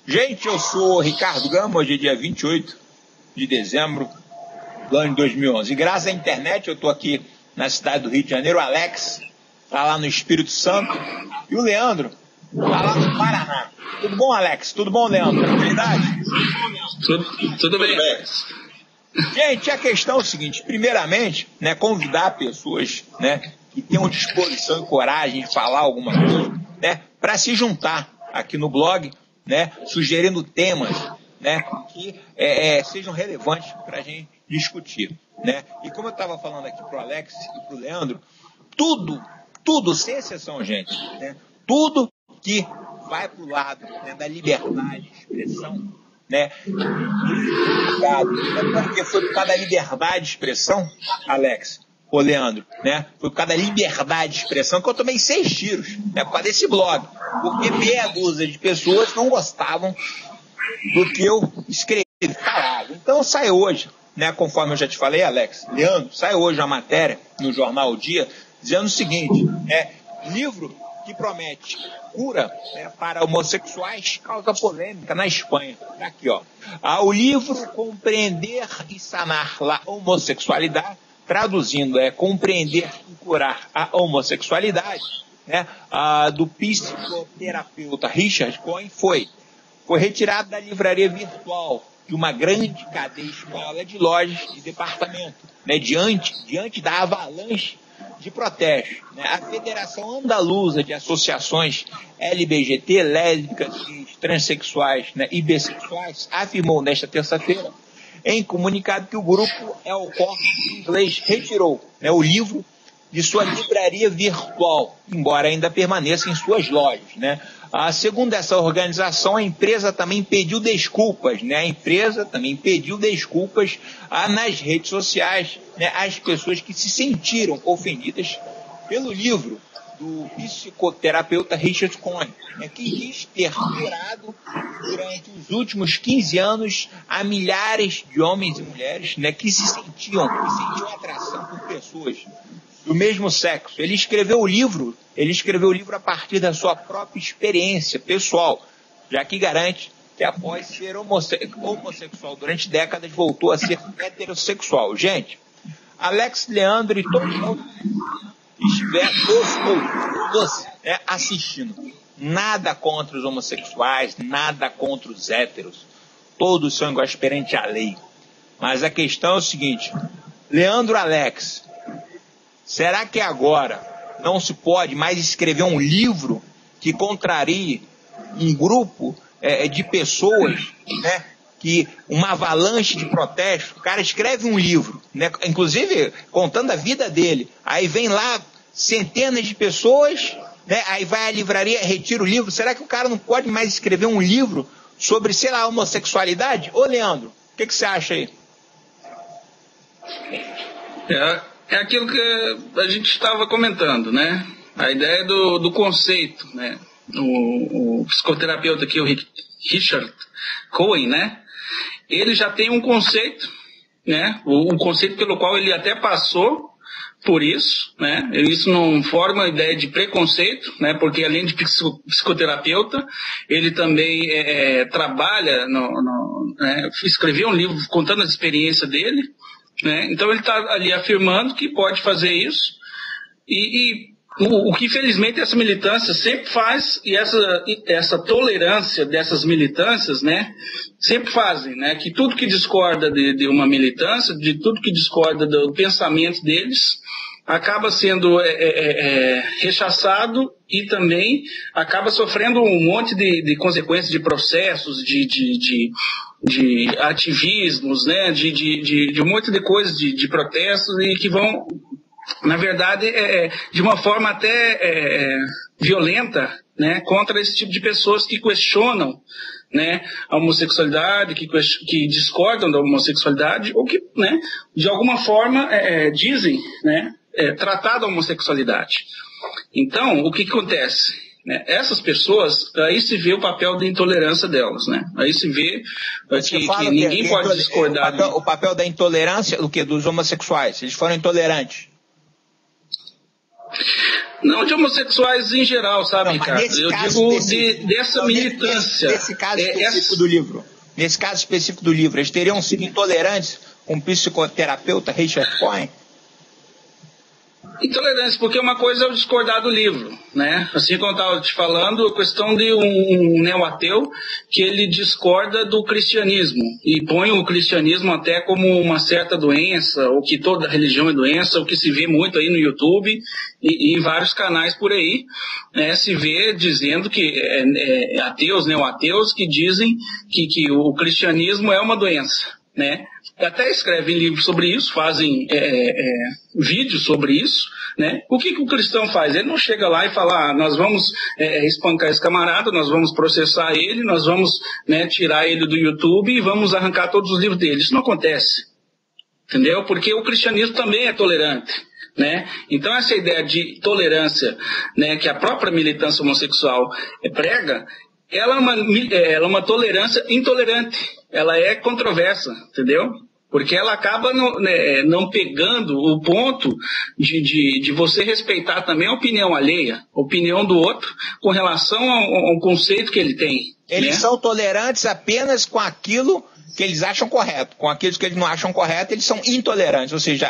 Gente, eu sou Ricardo Gama, hoje é dia 28 de dezembro do ano de 2011. E graças à internet eu estou aqui na cidade do Rio de Janeiro. O Alex está lá no Espírito Santo e o Leandro está lá no Paraná. Tudo bom, Alex? Tudo bom, Leandro? Tranquilidade? Tudo bem. Gente, a questão é o seguinte, primeiramente, né, convidar pessoas, né, que tenham disposição e coragem de falar alguma coisa, né, para se juntar aqui no blog, né, sugerindo temas, né, que sejam relevantes para a gente discutir, né. E como eu estava falando aqui para o Alex e para o Leandro, tudo, sem exceção, gente, né, tudo que vai para o lado, né, da liberdade de expressão, né, porque foi por causa da liberdade de expressão, Alex, ô Leandro, né, foi por causa da liberdade de expressão que eu tomei 6 tiros, né, por causa desse blog, porque meia dúzia de pessoas não gostavam do que eu escrevi, falava. Então sai hoje, né, conforme eu já te falei, Alex, Leandro, sai hoje uma matéria no jornal O Dia dizendo o seguinte, livro que promete cura, né, para homossexuais causa polêmica na Espanha. Tá aqui, ó. O livro Compreender e Sanar a Homossexualidade, traduzindo, Compreender e Curar a Homossexualidade, né, do psicoterapeuta Richard Cohen, foi retirado da livraria virtual de uma grande cadeia espanhola de lojas e departamento, né, diante da avalanche de protesto, né? A Federação Andaluza de Associações LGBT, lésbicas, transexuais, né, e bissexuais afirmou nesta terça-feira em comunicado que o grupo El Corte Inglês retirou, né, o livro de sua livraria virtual, embora ainda permaneça em suas lojas, né? Segundo essa organização, a empresa também pediu desculpas, né? Nas redes sociais, né, às pessoas que se sentiram ofendidas pelo livro do psicoterapeuta Richard Cohen, né, que diz ter curado durante os últimos 15 anos a milhares de homens e mulheres, né, que sentiam atração por pessoas do mesmo sexo. Ele escreveu o livro a partir da sua própria experiência pessoal, já que garante que após ser homossexual durante décadas voltou a ser heterossexual. Gente, Alex, Leandro e todo mundo estiver assistindo. Nada contra os homossexuais, nada contra os héteros. Todos são iguais perante a lei. Mas a questão é o seguinte, Leandro, Alex, será que agora não se pode mais escrever um livro que contrarie um grupo de pessoas, né, que uma avalanche de protesto, o cara escreve um livro, né, inclusive contando a vida dele, aí vem lá centenas de pessoas, né, aí vai à livraria, retira o livro, será que o cara não pode mais escrever um livro sobre, sei lá, homossexualidade? Ô Leandro, o que você acha aí? É aquilo que a gente estava comentando, né? A ideia do conceito, né? O psicoterapeuta aqui, o Richard Cohen, né? Ele já tem um conceito, né? O conceito pelo qual ele até passou por isso, né? Isso não forma ideia de preconceito, né? Porque além de psicoterapeuta, ele também trabalha, escreveu um livro contando a experiência dele, né? Então ele está ali afirmando que pode fazer isso e o que infelizmente essa militância sempre faz, e essa tolerância dessas militâncias, né, sempre fazem, né, que tudo que discorda de uma militância, de tudo que discorda do pensamento deles, acaba sendo rechaçado e também acaba sofrendo um monte de consequências de processos, de ativismos, né, de um monte de coisas, de protestos, e que vão, na verdade, de uma forma até violenta, né, contra esse tipo de pessoas que questionam, né, a homossexualidade, que discordam da homossexualidade, ou que, né, de alguma forma dizem, né, tratar da homossexualidade. Então, o que acontece? Né? Essas pessoas, aí se vê o papel da intolerância delas, né? Aí se vê que ninguém pode discordar. O papel da intolerância, do que? Dos homossexuais. Eles foram intolerantes. Não de homossexuais em geral, sabe, Ricardo? Eu digo dessa militância. Nesse caso específico do livro. Nesse caso específico do livro, eles teriam sido intolerantes com o psicoterapeuta Richard Cohen? Intolerância, porque uma coisa é o discordar do livro, né? Assim como eu estava te falando, a questão de um neo-ateu que ele discorda do cristianismo e põe o cristianismo até como uma certa doença, ou que toda religião é doença, o que se vê muito aí no YouTube e em vários canais por aí, né? Se vê dizendo que ateus, neo-ateus, que dizem que o cristianismo é uma doença, né? Até escrevem livros sobre isso, fazem vídeos sobre isso, né? O que o cristão faz? Ele não chega lá e fala, nós vamos espancar esse camarada, nós vamos processar ele, nós vamos, né, tirar ele do YouTube e vamos arrancar todos os livros dele. Isso não acontece, entendeu? Porque o cristianismo também é tolerante, né? Então essa ideia de tolerância, né, que a própria militância homossexual prega, ela é uma tolerância intolerante, ela é controversa, entendeu? Porque ela acaba não pegando o ponto de você respeitar também a opinião alheia, a opinião do outro, com relação ao conceito que ele tem. Eles, né? São tolerantes apenas com aquilo que eles acham correto. Com aquilo que eles não acham correto, eles são intolerantes. Ou seja,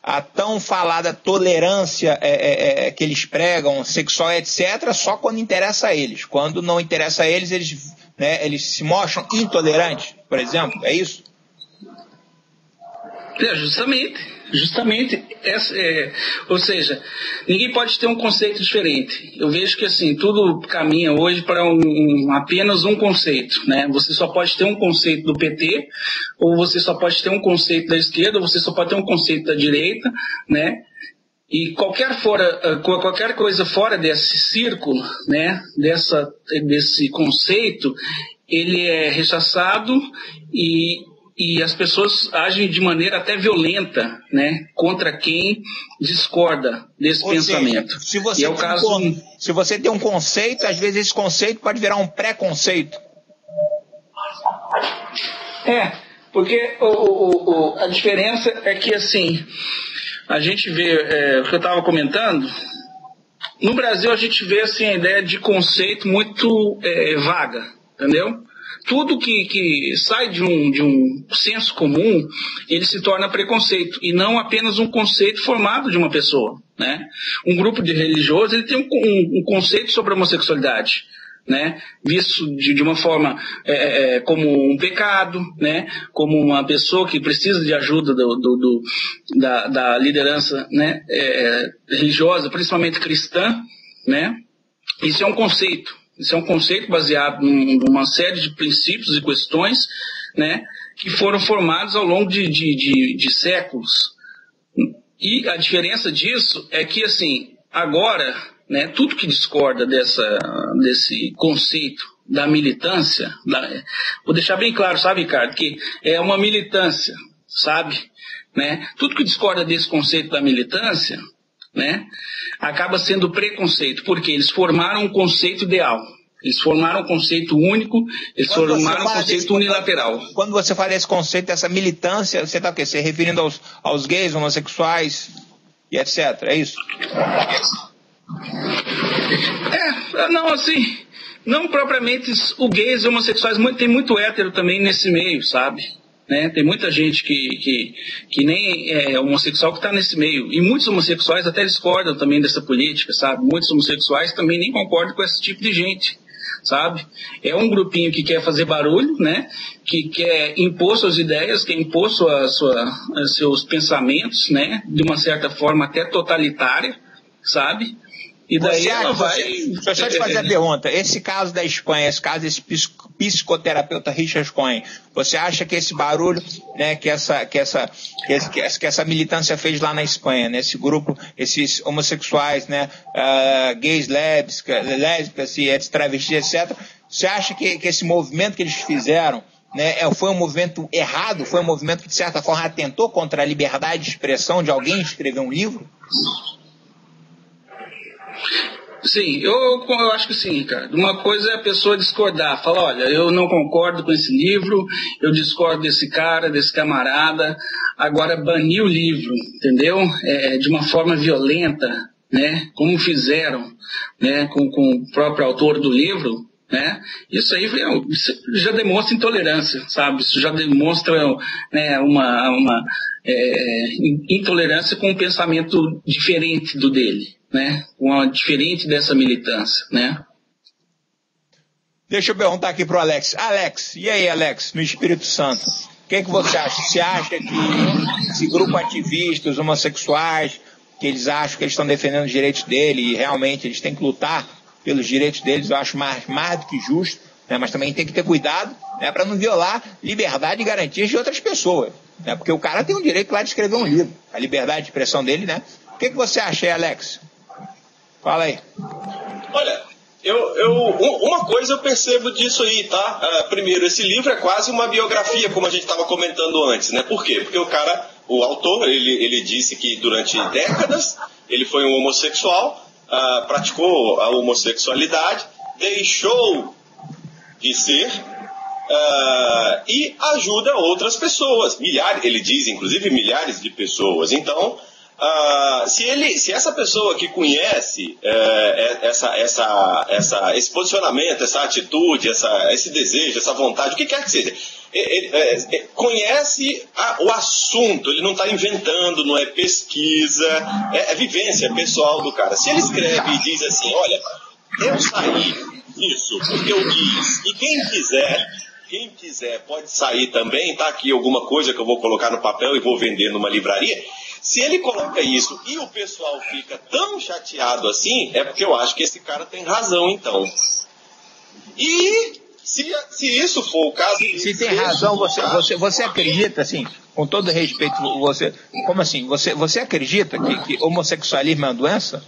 a tão falada tolerância que eles pregam, sexual, etc., só quando interessa a eles. Quando não interessa a eles, eles se mostram intolerantes, por exemplo. É isso? Justamente. Ou seja, ninguém pode ter um conceito diferente. Eu vejo que assim, tudo caminha hoje para apenas um conceito, né? Você só pode ter um conceito do PT, ou você só pode ter um conceito da esquerda, ou você só pode ter um conceito da direita, né? E qualquer coisa fora desse círculo, né? Desse conceito, ele é rechaçado e as pessoas agem de maneira até violenta, né, contra quem discorda desse pensamento. Seja, se você tem um conceito, às vezes esse conceito pode virar um preconceito. Porque a diferença é que, assim, a gente vê, o que eu estava comentando, no Brasil a gente vê assim, a ideia de conceito muito vaga, entendeu? Tudo que sai de um senso comum, ele se torna preconceito, e não apenas um conceito formado de uma pessoa, né? Um grupo de religiosos, ele tem um conceito sobre a homossexualidade, né? Visto de uma forma como um pecado, né? Como uma pessoa que precisa de ajuda da liderança, né? Religiosa, principalmente cristã, né? Isso é um conceito. Isso é um conceito baseado numa série de princípios e questões, né, que foram formados ao longo de séculos. E a diferença disso é que, assim, agora, né, tudo que discorda desse conceito da militância, vou deixar bem claro, sabe, Ricardo, que é uma militância, sabe? Né? Tudo que discorda desse conceito da militância, né, acaba sendo preconceito, porque eles formaram um conceito ideal, eles formaram um conceito único, eles formaram um conceito unilateral. Quando você fala desse conceito, dessa militância, você está o quê? Se referindo aos gays, homossexuais e etc, é isso? Não, assim, não propriamente o gays e homossexuais, tem muito hétero também nesse meio, sabe? Né? Tem muita gente que nem é homossexual que está nesse meio. E muitos homossexuais até discordam também dessa política, sabe? Muitos homossexuais também nem concordam com esse tipo de gente, sabe? É um grupinho que quer fazer barulho, né? Que quer impor suas ideias, quer impor seus pensamentos, né? De uma certa forma até totalitária, sabe? E daí ela vai... Deixa eu te fazer a pergunta. Esse caso da Espanha, esse caso desse psicoterapeuta Richard Cohen, você acha que esse barulho, né, que essa militância fez lá na Espanha, né, esse grupo, esses homossexuais, né, gays, lésbicas e travestis, etc., você acha que esse movimento que eles fizeram, né, foi um movimento errado? Foi um movimento que, de certa forma, atentou contra a liberdade de expressão de alguém escrever um livro? Sim, eu acho que sim, Ricardo. Uma coisa é a pessoa discordar, falar, olha, eu não concordo com esse livro, eu discordo desse cara, desse camarada, agora banir o livro, entendeu? De uma forma violenta, né, como fizeram, né, com o próprio autor do livro, né, isso já demonstra intolerância, sabe? Isso já demonstra, né, uma intolerância com um pensamento diferente do dele, né, diferente dessa militância, né? Deixa eu perguntar aqui pro Alex. Alex, e aí, Alex, no Espírito Santo? O que você acha? Você acha que esse grupo ativista, os homossexuais, que eles acham que eles estão defendendo os direitos deles e realmente eles têm que lutar pelos direitos deles, eu acho mais do que justo, né? Mas também tem que ter cuidado, né, para não violar liberdade e garantias de outras pessoas, né? Porque o cara tem um direito lá de escrever um livro, a liberdade de expressão dele, né? O que você acha aí, Alex? Fala aí. Olha, uma coisa eu percebo disso aí, tá? Primeiro, esse livro é quase uma biografia, como a gente estava comentando antes, né? Por quê? Porque o autor, ele disse que durante décadas ele foi um homossexual, praticou a homossexualidade, deixou de ser e ajuda outras pessoas. Ele diz, inclusive, milhares de pessoas. Então, se essa pessoa que conhece esse posicionamento, essa atitude, esse desejo, essa vontade, o que quer que seja, conhece o assunto, ele não está inventando, não é pesquisa, é vivência pessoal do cara. Se ele escreve e diz assim, olha, eu saí disso porque eu quis, e quem quiser pode sair também, tá aqui alguma coisa que eu vou colocar no papel e vou vender numa livraria. Se ele coloca isso e o pessoal fica tão chateado assim, é porque eu acho que esse cara tem razão, então. E se isso for o caso... Se tem razão, você acredita, assim, com todo respeito, como assim? Você acredita que homossexualismo é uma doença?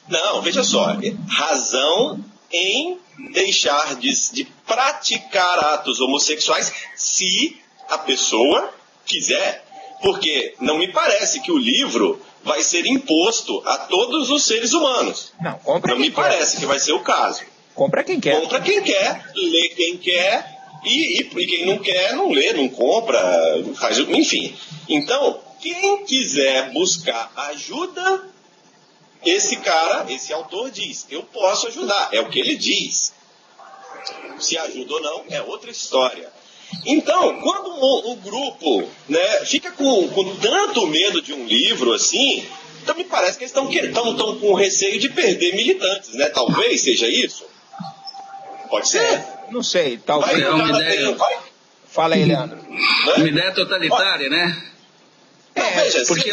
Não, veja só, razão em deixar de praticar atos homossexuais se a pessoa quiser. Porque não me parece que o livro vai ser imposto a todos os seres humanos. Não me parece que vai ser o caso. Compra quem quer. Compra quem quer, lê quem quer, e quem não quer, não lê, não compra, faz, enfim. Então, quem quiser buscar ajuda, esse autor diz, eu posso ajudar, é o que ele diz. Se ajuda ou não, é outra história. Então, quando um grupo, né, fica com tanto medo de um livro assim, então me parece que eles estão com receio de perder militantes, né? Talvez seja isso. Pode ser. Não sei, talvez. Fala aí, Leandro. Uma ideia totalitária, né? Veja, porque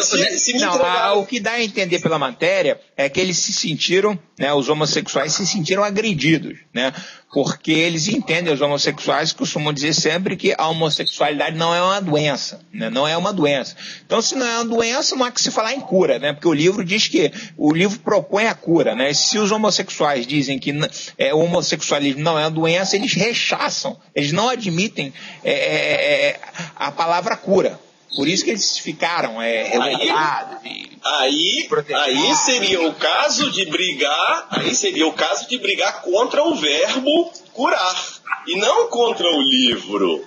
o que dá a entender pela matéria é que eles se sentiram, né, os homossexuais se sentiram agredidos, né, porque eles entendem, os homossexuais costumam dizer sempre que a homossexualidade não é uma doença, né, não é uma doença. Então, se não é uma doença, não há que se falar em cura, né, porque o livro diz que o livro propõe a cura, né, se os homossexuais dizem que o homossexualismo não é uma doença, eles rechaçam, eles não admitem a palavra cura. Por isso que eles ficaram revoltados. Aí seria o caso de brigar contra o verbo curar e não contra o livro.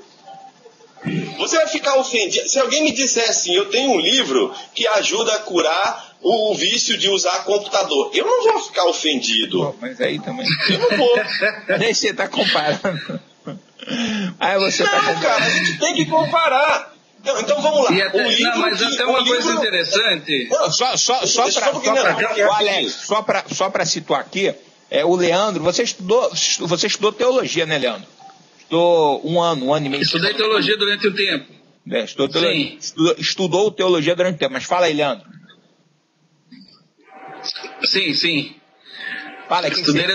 Você vai ficar ofendido. Se alguém me disser assim, eu tenho um livro que ajuda a curar o vício de usar computador, eu não vou ficar ofendido. Pô, mas aí também. Eu não vou. Aí você está comparando. Aí você está comparando. Cara, a gente tem que comparar. Não, então vamos lá. Mas até uma coisa interessante. Não, só para situar aqui, o Leandro, você estudou teologia, né, Leandro? Estudou um ano e meio. Estudei teologia durante o tempo. Estudou teologia durante o tempo, mas fala aí, Leandro. Sim. Fala aqui. Estudei.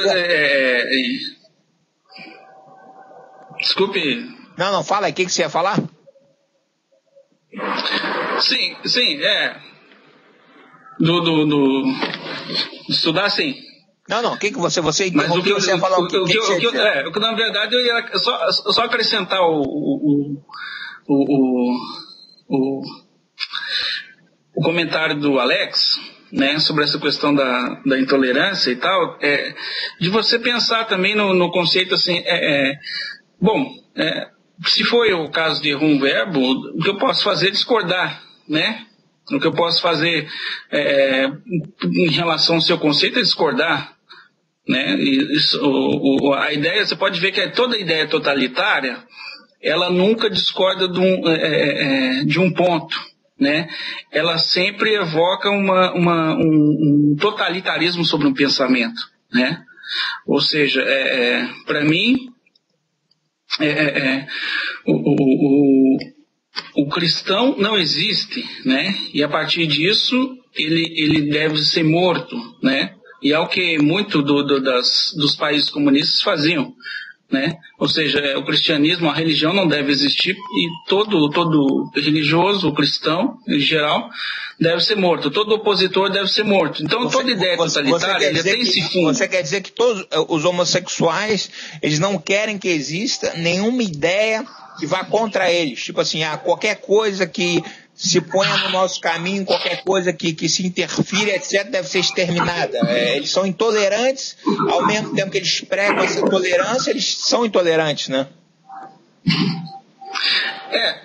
Desculpe. Não, fala aí, o que você ia falar? Sim, estudar, sim. Não, o que você Mas o que você ia falar? O que na verdade eu ia só acrescentar o comentário do Alex, né, sobre essa questão da intolerância e tal, de você pensar também no conceito assim, se foi o caso de errar um verbo, o que eu posso fazer é discordar, né? O que eu posso fazer em relação ao seu conceito é discordar, né? A ideia, você pode ver que toda ideia totalitária, ela nunca discorda de um ponto, né? Ela sempre evoca um totalitarismo sobre um pensamento, né? Ou seja, para mim, o cristão não existe, né? E a partir disso ele deve ser morto, né? E é o que muito dos países comunistas faziam, né? Ou seja, o cristianismo, a religião não deve existir e todo religioso, o cristão em geral, deve ser morto. Todo opositor deve ser morto. Então toda ideia totalitária ele tem esse fundo. Você quer dizer que todos os homossexuais, eles não querem que exista nenhuma ideia que vá contra eles? Tipo assim, qualquer coisa que se ponha no nosso caminho, qualquer coisa que se interfira, etc., deve ser exterminada. Eles são intolerantes, ao mesmo tempo que eles pregam essa tolerância, eles são intolerantes, né?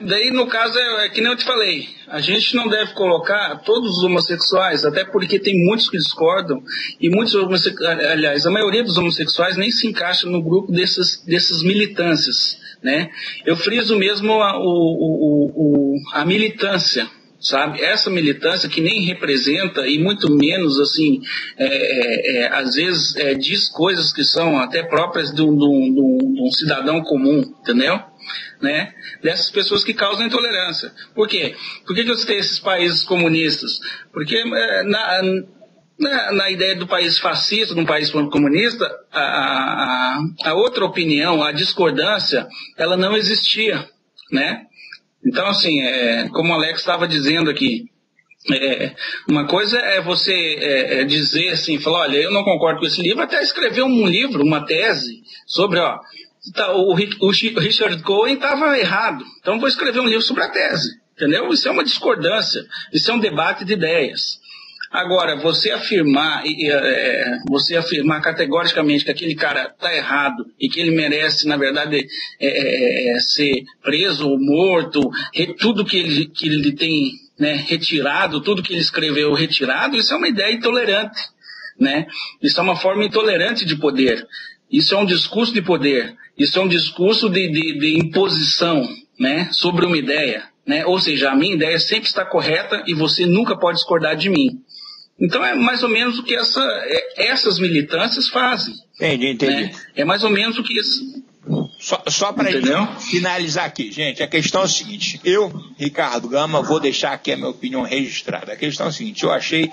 Daí no caso é que nem eu te falei, a gente não deve colocar todos os homossexuais, até porque tem muitos que discordam, e muitos homossexuais, aliás, a maioria dos homossexuais nem se encaixa no grupo dessas militâncias, né? Eu friso mesmo a militância, sabe? Essa militância que nem representa e muito menos, assim, às vezes diz coisas que são até próprias de um cidadão comum, entendeu? Né? Dessas pessoas que causam intolerância. Por quê? Por que eu citei esses países comunistas? Porque na ideia do país fascista, de um país comunista, a outra opinião, a discordância, ela não existia, né? Então, assim, como o Alex estava dizendo aqui, uma coisa é você dizer assim, falar, olha, eu não concordo com esse livro, até escrever um livro, uma tese sobre, o Richard Cohen estava errado, então vou escrever um livro sobre a tese, entendeu? Isso é uma discordância, isso é um debate de ideias. Agora, você afirmar categoricamente que aquele cara está errado e que ele merece, na verdade, ser preso ou morto, tudo que ele tem, né, retirado, tudo que ele escreveu retirado, isso é uma ideia intolerante, né? Isso é uma forma intolerante de poder. Isso é um discurso de poder. Isso é um discurso de imposição, né, sobre uma ideia, né? Ou seja, a minha ideia sempre está correta e você nunca pode discordar de mim. Então é mais ou menos o que essas militâncias fazem. Entendi. Né? É mais ou menos o que isso. Só para finalizar aqui, gente, a questão é a seguinte: eu, Ricardo Gama, vou deixar aqui a minha opinião registrada. A questão é a seguinte: eu achei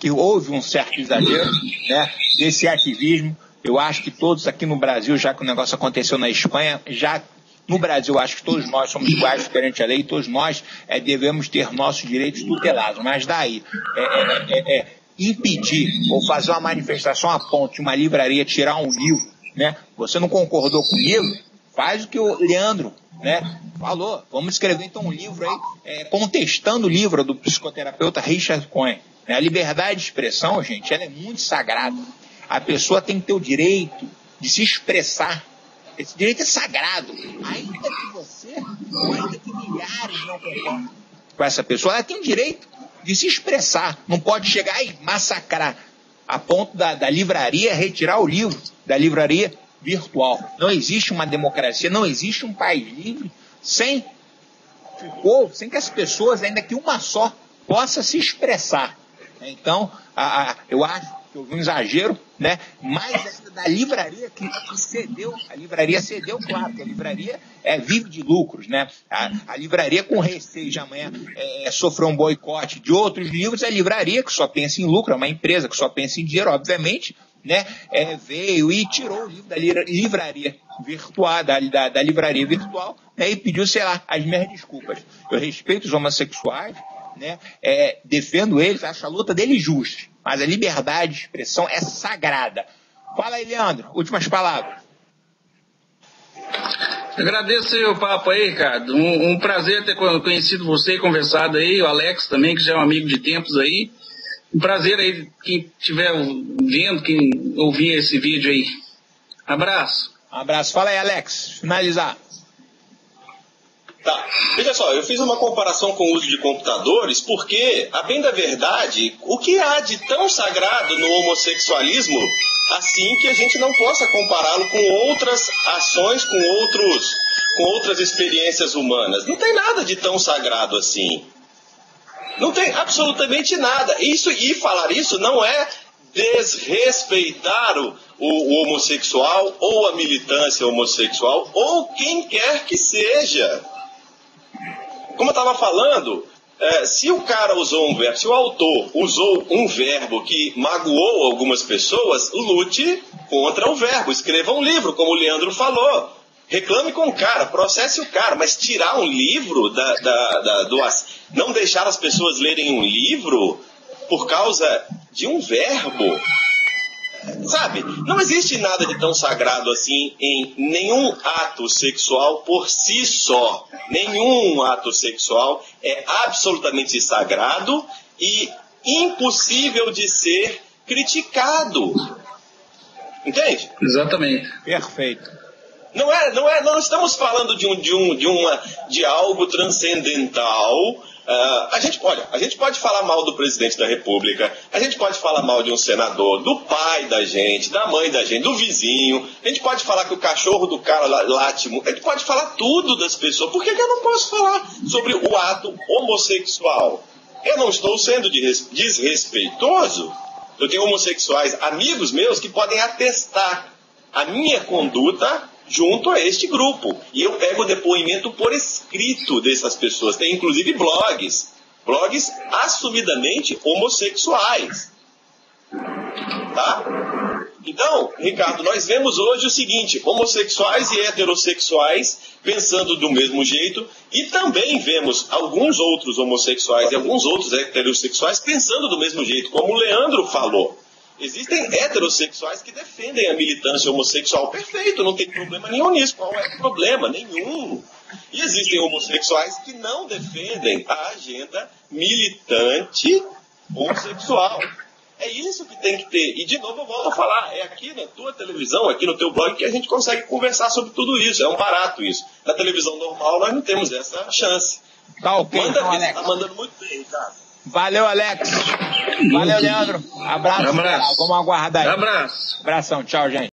que houve um certo exagero, né, desse ativismo. Eu acho que todos aqui no Brasil, já que o negócio aconteceu na Espanha, já no Brasil, eu acho que todos nós somos iguais perante a lei, todos nós devemos ter nossos direitos tutelados. Mas daí, impedir ou fazer uma manifestação a ponto de uma livraria tirar um livro, né? Você não concordou com o livro? Faz o que o Leandro, né, falou. Vamos escrever então um livro aí, contestando o livro do psicoterapeuta Richard Cohen. A liberdade de expressão, gente, ela é muito sagrada. A pessoa tem que ter o direito de se expressar. Esse direito é sagrado. Ainda que você, ou ainda que milhares não concordem com essa pessoa, ela tem o direito de se expressar. Não pode chegar e massacrar a ponto da livraria retirar o livro da livraria virtual. Não existe uma democracia, não existe um país livre sem que as pessoas, ainda que uma só, possa se expressar. Então, eu acho que houve um exagero, né? Mais ainda da livraria que cedeu. A livraria cedeu, claro, que a livraria vive de lucros, né? A livraria, com receio de amanhã sofrer um boicote de outros livros, a livraria, que só pensa em lucro, é uma empresa que só pensa em dinheiro, obviamente, né? Veio e tirou o livro da livraria virtual, da livraria virtual, né? E pediu, sei lá, as minhas desculpas. Eu respeito os homossexuais, né? Defendo eles, acho a luta deles justa, mas a liberdade de expressão é sagrada. Fala aí, Leandro, últimas palavras. Agradeço aí o papo aí, Ricardo. Um prazer ter conhecido você e conversado aí, o Alex também, que já é um amigo de tempos aí. Um prazer aí, quem estiver vendo, quem ouvir esse vídeo aí. Abraço. Um abraço. Fala aí, Alex, finalizar. Tá, veja só, eu fiz uma comparação com o uso de computadores porque, a bem da verdade, o que há de tão sagrado no homossexualismo, assim que a gente não possa compará-lo com outras ações, com outras experiências humanas? Não tem nada de tão sagrado assim. Não tem absolutamente nada. E falar isso não é desrespeitar o homossexual ou a militância homossexual ou quem quer que seja. Como eu estava falando, se o cara usou um verbo, se o autor usou um verbo que magoou algumas pessoas, lute contra o verbo, escreva um livro, como o Leandro falou. Reclame com o cara, processe o cara, mas tirar um livro, não deixar as pessoas lerem um livro por causa de um verbo, sabe? Não existe nada de tão sagrado assim em nenhum ato sexual por si só. Nenhum ato sexual é absolutamente sagrado e impossível de ser criticado. Entende? Exatamente. Perfeito. Não estamos falando de algo transcendental. A gente pode falar mal do presidente da República, a gente pode falar mal de um senador, do pai da gente, da mãe da gente, do vizinho, a gente pode falar que o cachorro do cara late, a gente pode falar tudo das pessoas. Por que eu não posso falar sobre o ato homossexual? Eu não estou sendo desrespeitoso. Eu tenho homossexuais, amigos meus, que podem atestar a minha conduta junto a este grupo. E eu pego o depoimento por escrito dessas pessoas. Tem inclusive blogs assumidamente homossexuais. Tá? Então, Ricardo, nós vemos hoje o seguinte: homossexuais e heterossexuais pensando do mesmo jeito, e também vemos alguns outros homossexuais e alguns outros heterossexuais pensando do mesmo jeito, como o Leandro falou. Existem heterossexuais que defendem a militância homossexual. Perfeito, não tem problema nenhum nisso. Qual é o problema? Nenhum. E existem homossexuais que não defendem a agenda militante homossexual. É isso que tem que ter. E, de novo, eu volto a falar, é aqui na tua televisão, aqui no teu blog, que a gente consegue conversar sobre tudo isso. É um barato isso. Na televisão normal, nós não temos essa chance. Tá ok, Manda então, bem, Alex. tá mandando muito bem, cara. Valeu, Alex. Valeu, Leandro. Abraço. Abraço. Vamos aguardar aí. Abraço. Abração. Tchau, gente.